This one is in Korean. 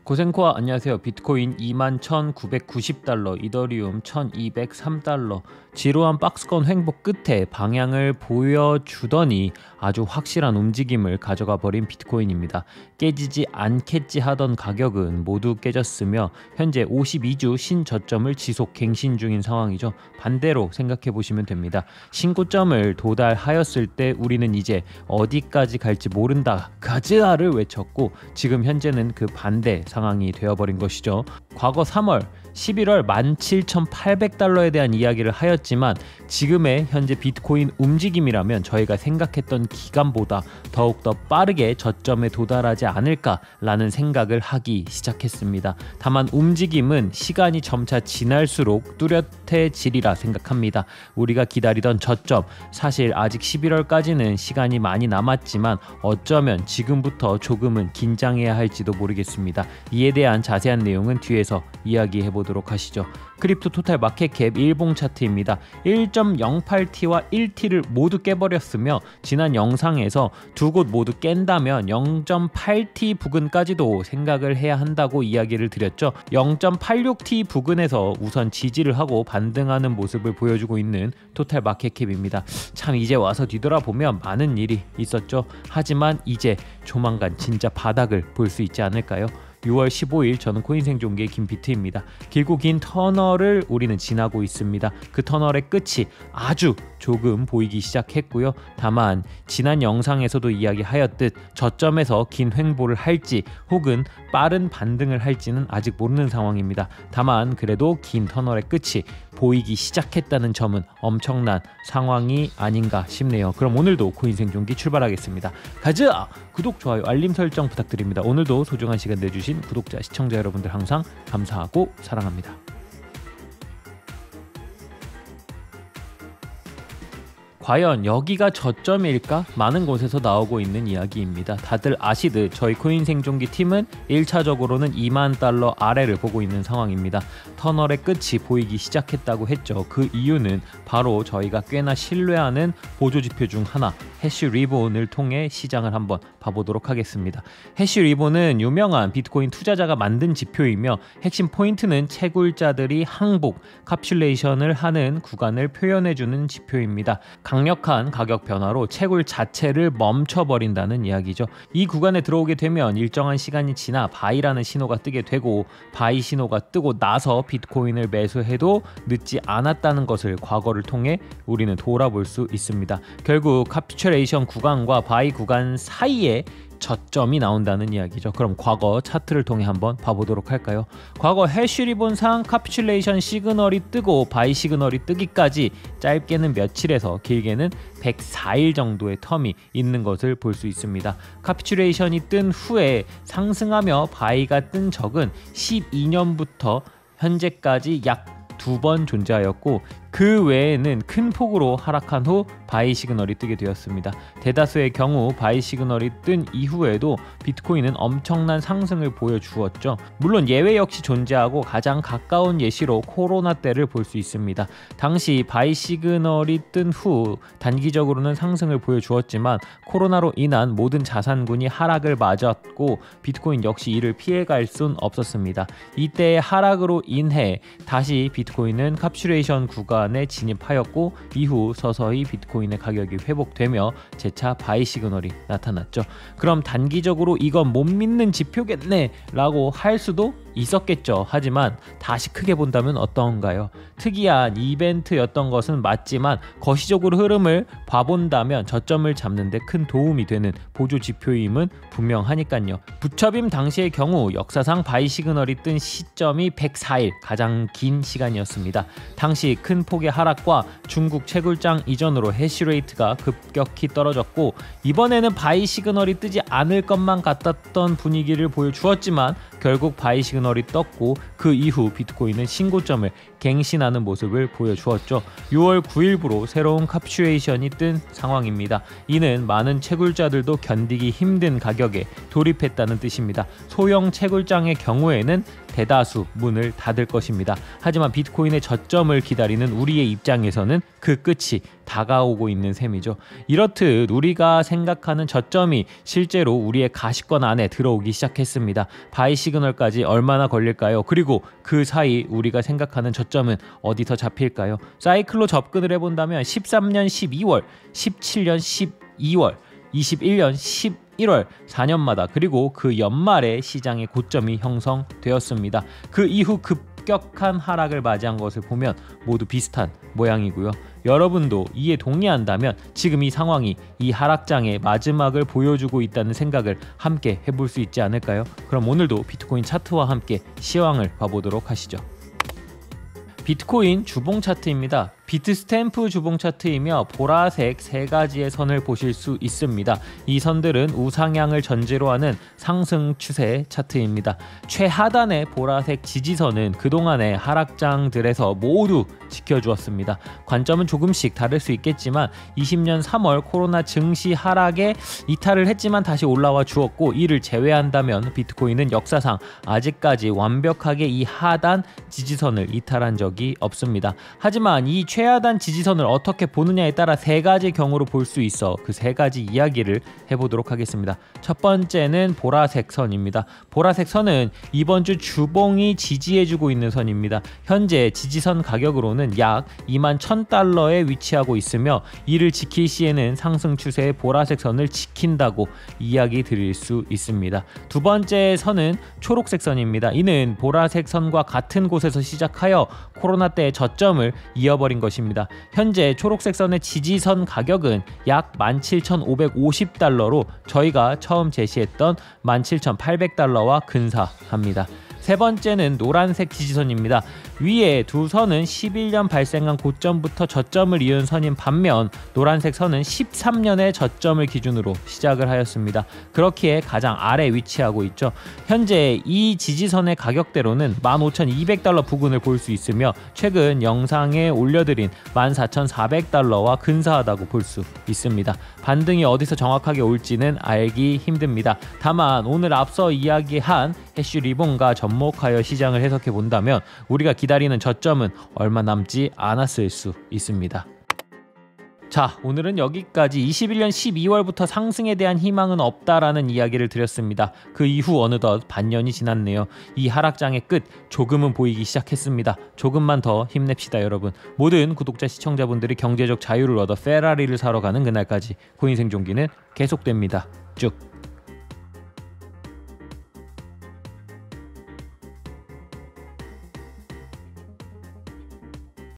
고생코아 안녕하세요. 비트코인 21,990달러, 이더리움 1,203달러. 지루한 박스권 횡보 끝에 방향을 보여주더니 아주 확실한 움직임을 가져가 버린 비트코인입니다. 깨지지 않겠지 하던 가격은 모두 깨졌으며 현재 52주 신저점을 지속 갱신 중인 상황이죠. 반대로 생각해 보시면 됩니다. 신고점을 도달하였을 때 우리는 이제 어디까지 갈지 모른다 가즈아를 외쳤고, 지금 현재는 그 반대 상황이 되어버린 것이죠. 과거 3월 11월 17,800달러에 대한 이야기를 하였지만 지금의 현재 비트코인 움직임이라면 저희가 생각했던 기간보다 더욱더 빠르게 저점에 도달하지 않을까라는 생각을 하기 시작했습니다. 다만 움직임은 시간이 점차 지날수록 뚜렷해지리라 생각합니다. 우리가 기다리던 저점, 사실 아직 11월까지는 시간이 많이 남았지만 어쩌면 지금부터 조금은 긴장해야 할지도 모르겠습니다. 이에 대한 자세한 내용은 뒤에서 이야기해 보도록 하시죠. 크립토 토탈 마켓캡 일봉 차트입니다. 1.08T와 1T를 모두 깨버렸으며 지난 영상에서 두 곳 모두 깬다면 0.8T 부근까지도 생각을 해야 한다고 이야기를 드렸죠. 0.86T 부근에서 우선 지지를 하고 반등하는 모습을 보여주고 있는 토탈 마켓캡입니다. 참 이제 와서 뒤돌아보면 많은 일이 있었죠. 하지만 이제 조만간 진짜 바닥을 볼 수 있지 않을까요? 6월 15일 저는 코인생존기의 김비트입니다. 길고 긴 터널을 우리는 지나고 있습니다. 그 터널의 끝이 아주 조금 보이기 시작했고요. 다만 지난 영상에서도 이야기하였듯 저점에서 긴 횡보를 할지 혹은 빠른 반등을 할지는 아직 모르는 상황입니다. 다만 그래도 긴 터널의 끝이 보이기 시작했다는 점은 엄청난 상황이 아닌가 싶네요. 그럼 오늘도 코인생존기 출발하겠습니다. 가자! 구독, 좋아요, 알림 설정 부탁드립니다. 오늘도 소중한 시간 내주신 구독자, 시청자 여러분들 항상 감사하고 사랑합니다. 과연 여기가 저점일까? 많은 곳에서 나오고 있는 이야기입니다. 다들 아시듯 저희 코인생존기 팀은 1차적으로는 2만 달러 아래를 보고 있는 상황입니다. 터널의 끝이 보이기 시작했다고 했죠. 그 이유는 바로 저희가 꽤나 신뢰하는 보조지표 중 하나, 해쉬리본을 통해 시장을 한번 봐보도록 하겠습니다. 해쉬리본은 유명한 비트코인 투자자가 만든 지표이며 핵심 포인트는 채굴자들이 항복, 캡슐레이션을 하는 구간을 표현해주는 지표입니다. 강력한 가격 변화로 채굴 자체를 멈춰버린다는 이야기죠. 이 구간에 들어오게 되면 일정한 시간이 지나 바이라는 신호가 뜨게 되고, 바이 신호가 뜨고 나서 비트코인을 매수해도 늦지 않았다는 것을 과거를 통해 우리는 돌아볼 수 있습니다. 결국 캡슐레이션 구간과 바이 구간 사이에 저점이 나온다는 이야기죠. 그럼 과거 차트를 통해 한번 봐보도록 할까요? 과거 해쉬리본상 캡슐레이션 시그널이 뜨고 바이 시그널이 뜨기까지 짧게는 며칠에서 길게는 104일 정도의 텀이 있는 것을 볼 수 있습니다. 캡슐레이션이 뜬 후에 상승하며 바이가 뜬 적은 12년부터 현재까지 약 2번 존재하였고, 그 외에는 큰 폭으로 하락한 후 바이 시그널이 뜨게 되었습니다. 대다수의 경우 바이 시그널이 뜬 이후에도 비트코인은 엄청난 상승을 보여주었죠. 물론 예외 역시 존재하고 가장 가까운 예시로 코로나 때를 볼 수 있습니다. 당시 바이 시그널이 뜬 후 단기적으로는 상승을 보여주었지만 코로나로 인한 모든 자산군이 하락을 맞았고 비트코인 역시 이를 피해갈 순 없었습니다. 이때의 하락으로 인해 다시 비트코인은 캡슐레이션 구간에 진입하였고 이후 서서히 비트코인의 가격이 회복되며 재차 바이 시그널이 나타났죠. 그럼 단기적으로 이건 못 믿는 지표겠네 라고 할 수도 있었겠죠. 하지만 다시 크게 본다면 어떤가요? 특이한 이벤트였던 것은 맞지만 거시적으로 흐름을 봐본다면 저점을 잡는 데 큰 도움이 되는 보조 지표임은 분명하니까요. 부처빔 당시의 경우 역사상 바이 시그널이 뜬 시점이 104일, 가장 긴 시간이었습니다. 당시 큰 폭의 하락과 중국 채굴장 이전으로 해시레이트가 급격히 떨어졌고, 이번에는 바이 시그널이 뜨지 않을 것만 같았던 분위기를 보여주었지만 결국 바이 시그널이 떴고 그 이후 비트코인은 신고점을 갱신하는 모습을 보여주었죠. 6월 9일부로 새로운 캡슐레이션이 뜬 상황입니다. 이는 많은 채굴자들도 견디기 힘든 가격에 돌입했다는 뜻입니다. 소형 채굴장의 경우에는 대다수 문을 닫을 것입니다. 하지만 비트코인의 저점을 기다리는 우리의 입장에서는 그 끝이 다가오고 있는 셈이죠. 이렇듯 우리가 생각하는 저점이 실제로 우리의 가시권 안에 들어오기 시작했습니다. 바이 시그널까지 얼마나 걸릴까요? 그리고 그 사이 우리가 생각하는 저점은 어디서 잡힐까요? 사이클로 접근을 해본다면 13년 12월, 17년 12월, 21년 11월 4년마다 그리고 그 연말에 시장의 고점이 형성되었습니다. 그 이후 급격한 하락을 맞이한 것을 보면 모두 비슷한 모양이고요. 여러분도 이에 동의한다면 지금 이 상황이 이 하락장의 마지막을 보여주고 있다는 생각을 함께 해볼 수 있지 않을까요? 그럼 오늘도 비트코인 차트와 함께 시황을 봐보도록 하시죠. 비트코인 주봉 차트입니다. 비트스탬프 주봉 차트이며 보라색 세 가지의 선을 보실 수 있습니다. 이 선들은 우상향을 전제로 하는 상승 추세 차트입니다. 최하단의 보라색 지지선은 그동안의 하락장들에서 모두 지켜주었습니다. 관점은 조금씩 다를 수 있겠지만 20년 3월 코로나 증시 하락에 이탈을 했지만 다시 올라와 주었고, 이를 제외한다면 비트코인은 역사상 아직까지 완벽하게 이 하단 지지선을 이탈한 적이 없습니다. 하지만 이 최하단 지지선을 어떻게 보느냐에 따라 세 가지 경우로 볼 수 있어 그 세 가지 이야기를 해보도록 하겠습니다. 첫 번째는 보라색 선입니다. 보라색 선은 이번 주 주봉이 지지해주고 있는 선입니다. 현재 지지선 가격으로는 약 21,000달러에 위치하고 있으며 이를 지킬 시에는 상승 추세의 보라색 선을 지킨다고 이야기 드릴 수 있습니다. 두 번째 선은 초록색 선입니다. 이는 보라색 선과 같은 곳에서 시작하여 코로나 때 저점을 이어버린 것입니다. 현재 초록색 선의 지지선 가격은 약 17,550달러로 저희가 처음 제시했던 17,800달러와 근사합니다. 세 번째는 노란색 지지선입니다. 위에 두 선은 11년 발생한 고점부터 저점을 이은 선인 반면 노란색 선은 13년의 저점을 기준으로 시작을 하였습니다. 그렇기에 가장 아래 위치하고 있죠. 현재 이 지지선의 가격대로는 15,200달러 부근을 볼 수 있으며 최근 영상에 올려드린 14,400달러와 근사하다고 볼 수 있습니다. 반등이 어디서 정확하게 올지는 알기 힘듭니다. 다만 오늘 앞서 이야기한 해쉬 리본과 접목하여 시장을 해석해 본다면 우리가 기다리는 저점은 얼마 남지 않았을 수 있습니다. 자, 오늘은 여기까지 21년 12월부터 상승에 대한 희망은 없다라는 이야기를 드렸습니다. 그 이후 어느덧 반년이 지났네요. 이 하락장의 끝 조금은 보이기 시작했습니다. 조금만 더 힘냅시다 여러분. 모든 구독자 시청자분들이 경제적 자유를 얻어 페라리를 사러 가는 그날까지 코인 생존기는 계속됩니다. 쭉.